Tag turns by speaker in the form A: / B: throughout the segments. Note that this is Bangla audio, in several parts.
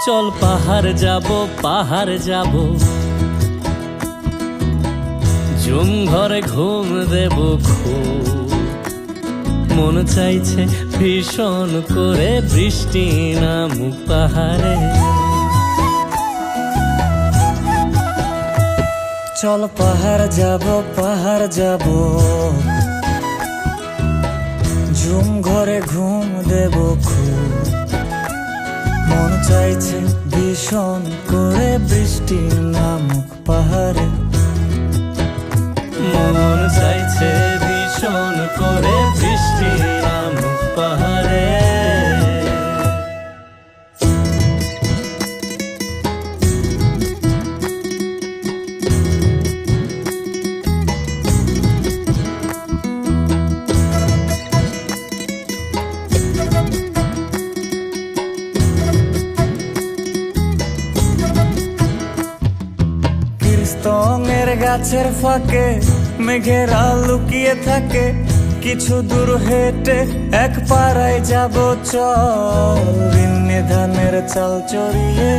A: চল পাহাড় যাব জুম ঘরে ঘুম দেব খুব মন চাইছে ভীষণ করে বৃষ্টি নামুক পাহাড়ে।
B: চল পাহাড় যাব ঝুম ঘরে ঘুম দেব খুব মন চাইছে ভীষণ করে বৃষ্টি নামুক পাহাড়ে।
A: মন চাইছে ভীষণ করে বৃষ্টি নামুক পাহাড়ে।
B: কীর্তনের গাছের ফাঁকে মেঘেরা লুকিয়ে থাকে, কিছু দূর হেঁটে এক পাড়ায় যাব চল। ভিন্নে ধানের চাল চড়িয়ে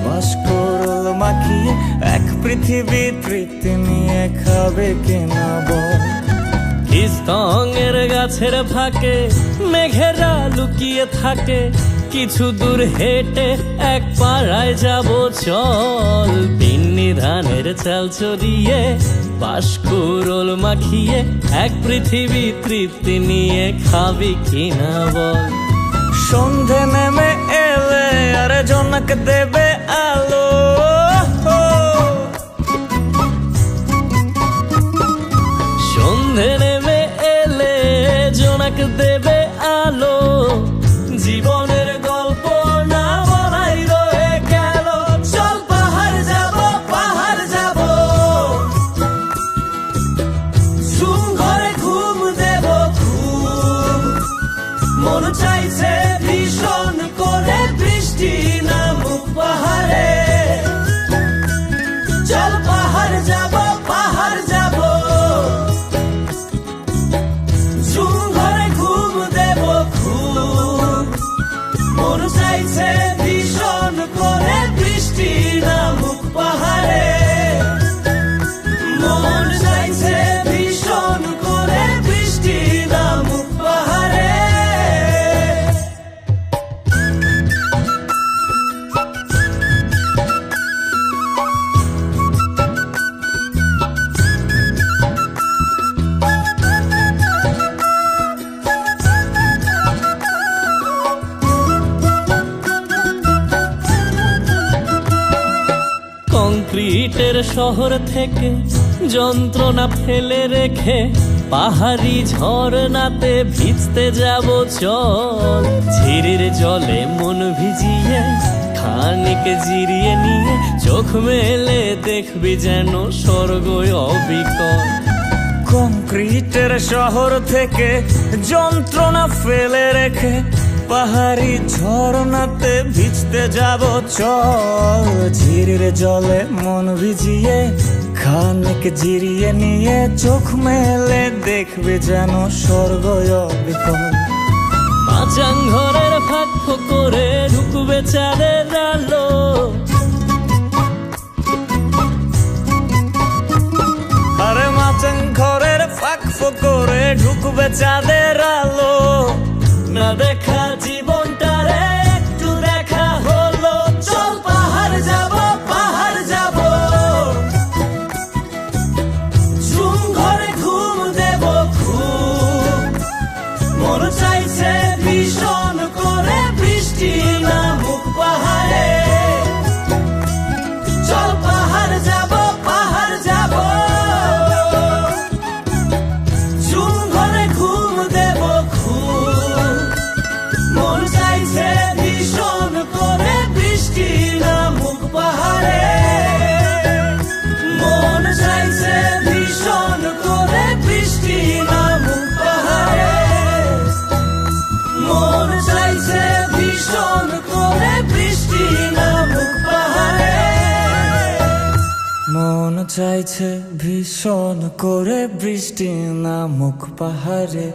B: বাঁশকরল মাখিয়ে এক পৃথিবী তৃপ্তি নিয়ে খাবে কিনা বল।
A: কীর্তনের গাছের ফাঁকে মেঘেরা লুকিয়ে থাকে, কিছু দূর হেঁটে এক পাড়ায় যাব চল। ভিন্নি ধানের চাল চড়িয়ে বাঁশকরল মাখিয়ে এক পৃথিবী তৃপ্তি নিয়ে খাবি কিনা বল।
B: সন্ধে নেমে এলে আর জনক দেবে আলো,
A: সন্ধে নেমে এলে জোনাক দেবে আলো। জীবনের গল্প না বলাই রয়ে গেল, চল পাহাড় যাব ঝুম ঘরে ঘুম দেব খুব মন চাইছে ভীষণ করে বৃষ্টি নামুক পাহাড়ে। চল পাহাড় যাব ঝুম ঘরে ঘুম দেব খুব মন চাইছে ভীষণ করে বৃষ্টি নামুক পাহাড়ে। মন চাইছে ভীষণ করে বৃষ্টি নামুক পাহাড়ে। কংক্রিটের শহর থেকে যন্ত্রণা ফেলে রেখে পাহাড়ি ঝরনাতে ভিজতে যাব চল। ঝিরির জলে মন ভিজিয়ে খানিক জিরিয়ে নিয়ে চোখ মেলে দেখবি যেন স্বর্গ অবিকল।
B: কংক্রিটের শহর থেকে যন্ত্রণা ফেলে রেখে পাহাড়ি ঝরনাতে ভিজতে যাব চল। ঝিরির জলে মন ভিজিয়ে খানিক জিরিয়ে নিয়ে চোখ মেলে দেখবে যেন স্বর্গ অবিকল।
A: মাচাং ঘরের ফাঁক করে ঢুকবে চাঁদের আলো,
B: আরে মাচাং ঘরের ফাঁক করে ঢুকবে চাঁদের আলো।
A: না দেখা জীবনটারে একটু দেখা হলো, চল পাহাড় যাব ঝুম ঘরে ঘুম দেব খুব মন চাইছে ভীষণ করে বৃষ্টি নামুক পাহাড়ে। চল পাহাড় যাব ঝুম ঘরে ঘুম দেব খুব মন চাইছে ভীষণ করে বৃষ্টি নামুক পাহাড়ে। মন চাইছে ভীষণ করে বৃষ্টি নামুক পাহাড়ে। মন চাইছে ভীষণ করে বৃষ্টি নামুক পাহাড়ে।
B: মন চাইছে ভীষণ করে বৃষ্টি নামুক পাহাড়ে।